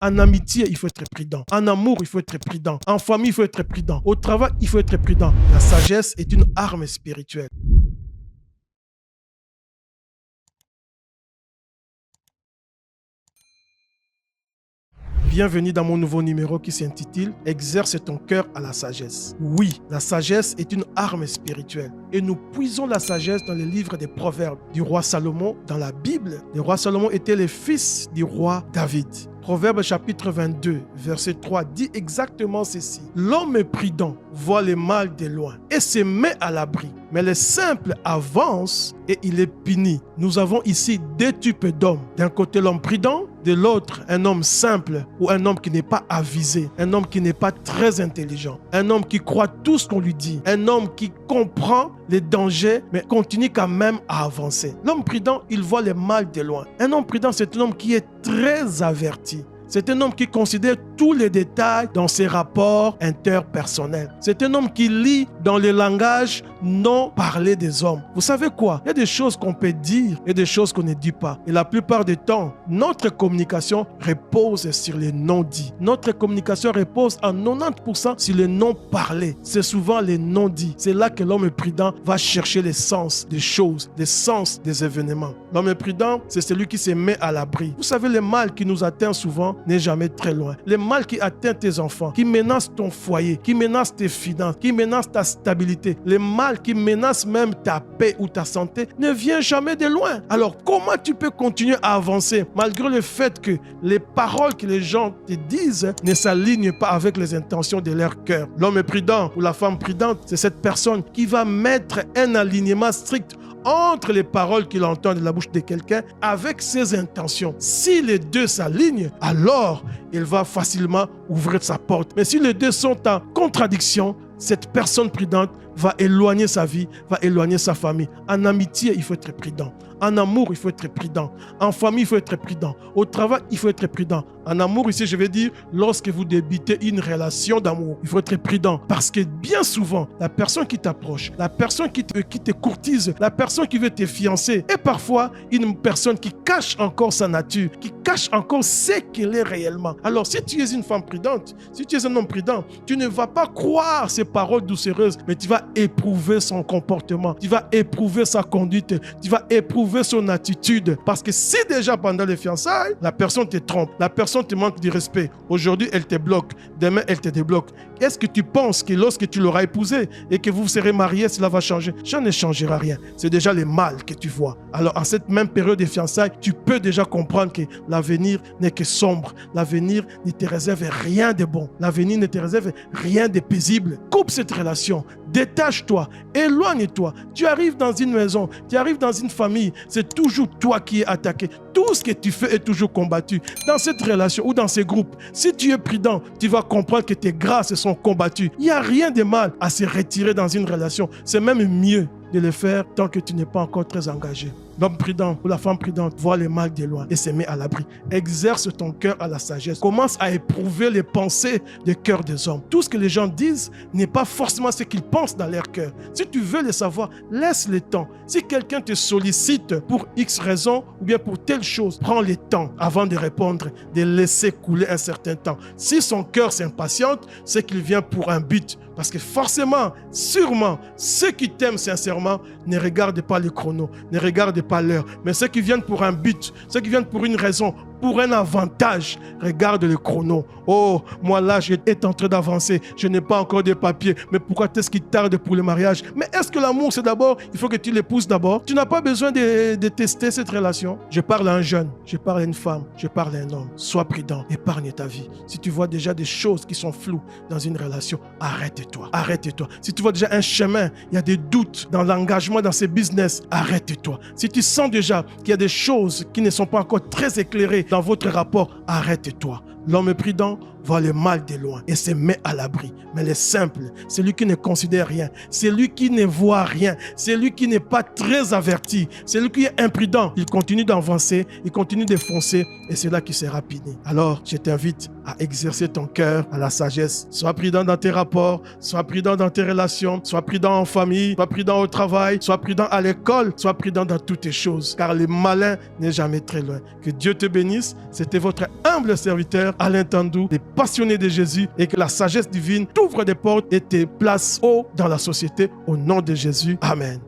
En amitié, il faut être prudent. En amour, il faut être prudent. En famille, il faut être prudent. Au travail, il faut être prudent. La sagesse est une arme spirituelle. Bienvenue dans mon nouveau numéro qui s'intitule « Exerce ton cœur à la sagesse ». Oui, la sagesse est une arme spirituelle et nous puisons la sagesse dans les livres des Proverbes du roi Salomon. Dans la Bible, le roi Salomon était le fils du roi David. Proverbe chapitre 22, verset 3 dit exactement ceci. « L'homme prudent voit le mal de loin et se met à l'abri, mais le simple avance et il est puni. » Nous avons ici deux types d'hommes. D'un côté l'homme prudent, de l'autre un homme simple ou un homme qui n'est pas avisé, un homme qui n'est pas très intelligent, un homme qui croit tout ce qu'on lui dit, un homme qui comprend les dangers mais continue quand même à avancer. L'homme prudent, il voit le mal de loin. Un homme prudent, c'est un homme qui est très averti. C'est un homme qui considère tous les détails dans ses rapports interpersonnels. C'est un homme qui lit dans le langage non parlé des hommes. Vous savez quoi? Il y a des choses qu'on peut dire et des choses qu'on ne dit pas. Et la plupart du temps, notre communication repose sur les non-dits. Notre communication repose en 90% sur les non-parlés. C'est souvent les non-dits. C'est là que l'homme prudent va chercher les sens des choses, les sens des événements. L'homme prudent, c'est celui qui se met à l'abri. Vous savez, le mal qui nous atteint souvent n'est jamais très loin. Le mal qui atteint tes enfants, qui menace ton foyer, qui menace tes finances, qui menace ta stabilité, le mal qui menace même ta paix ou ta santé ne vient jamais de loin. Alors comment tu peux continuer à avancer malgré le fait que les paroles que les gens te disent ne s'alignent pas avec les intentions de leur cœur? L'homme prudent ou la femme prudente, c'est cette personne qui va mettre un alignement strict entre les paroles qu'il entend de la bouche de quelqu'un avec ses intentions. Si les deux s'alignent, alors il va facilement ouvrir sa porte. Mais si les deux sont en contradiction, cette personne prudente va éloigner sa vie, va éloigner sa famille. En amitié, il faut être prudent. En amour, il faut être prudent. En famille, il faut être prudent. Au travail, il faut être prudent. En amour, ici, je vais dire, lorsque vous débutez une relation d'amour, il faut être prudent. Parce que bien souvent, la personne qui t'approche, la personne qui te courtise, la personne qui veut te fiancer, est parfois une personne qui cache encore sa nature, qui cache encore ce qu'elle est réellement. Alors, si tu es une femme prudente, si tu es un homme prudent, tu ne vas pas croire ses paroles doucereuses, mais tu vas éprouver son comportement, tu vas éprouver sa conduite, tu vas éprouver son attitude. Parce que si déjà pendant les fiançailles, la personne te trompe, la personne te manque de respect, aujourd'hui elle te bloque, demain elle te débloque, est-ce que tu penses que lorsque tu l'auras épousée et que vous serez mariés, cela va changer? Ça ne changera rien. C'est déjà le mal que tu vois. Alors en cette même période de fiançailles, tu peux déjà comprendre que l'avenir n'est que sombre. L'avenir ne te réserve rien de bon. L'avenir ne te réserve rien de paisible. Coupe cette relation. Détache-toi, éloigne-toi. Tu arrives dans une maison, tu arrives dans une famille, c'est toujours toi qui es attaqué. Tout ce que tu fais est toujours combattu. Dans cette relation ou dans ces groupes, si tu es prudent, tu vas comprendre que tes grâces sont combattues. Il n'y a rien de mal à se retirer dans une relation. C'est même mieux de le faire tant que tu n'es pas encore très engagé. L'homme prudent ou la femme prudente voit le mal de loin et se met à l'abri. Exerce ton cœur à la sagesse. Commence à éprouver les pensées des cœurs des hommes. Tout ce que les gens disent n'est pas forcément ce qu'ils pensent dans leur cœur. Si tu veux le savoir, laisse le temps. Si quelqu'un te sollicite pour X raison ou bien pour telle chose, prends le temps avant de répondre, de laisser couler un certain temps. Si son cœur s'impatiente, c'est qu'il vient pour un but. Parce que forcément, sûrement, ceux qui t'aiment sincèrement ne regardent pas le chrono, ne regardent pas l'heure. Mais ceux qui viennent pour un but, ceux qui viennent pour une raison, pour un avantage, regarde le chrono. Oh, moi là, je suis en train d'avancer. Je n'ai pas encore de papiers. Mais pourquoi est-ce qu'il tarde pour le mariage? Mais est-ce que l'amour, c'est d'abord, il faut que tu l'épouses d'abord? Tu n'as pas besoin de tester cette relation. Je parle à un jeune, je parle à une femme, je parle à un homme. Sois prudent, épargne ta vie. Si tu vois déjà des choses qui sont floues dans une relation, arrête-toi. Arrête-toi. Si tu vois déjà un chemin, il y a des doutes dans l'engagement, dans ces business, arrête-toi. Si tu sens déjà qu'il y a des choses qui ne sont pas encore très éclairées dans votre rapport, arrête-toi. L'homme prudent voit le mal de loin et se met à l'abri. Mais le simple, celui qui ne considère rien, celui qui ne voit rien, celui qui n'est pas très averti, celui qui est imprudent, il continue d'avancer, il continue de foncer et c'est là qu'il sera puni. Alors, je t'invite à exercer ton cœur à la sagesse. Sois prudent dans tes rapports, sois prudent dans tes relations, sois prudent en famille, sois prudent au travail, sois prudent à l'école, sois prudent dans toutes tes choses, car le malin n'est jamais très loin. Que Dieu te bénisse. C'était votre humble serviteur, Alain Tandou, des passionnés de Jésus, et que la sagesse divine t'ouvre des portes et te place haut dans la société au nom de Jésus. Amen.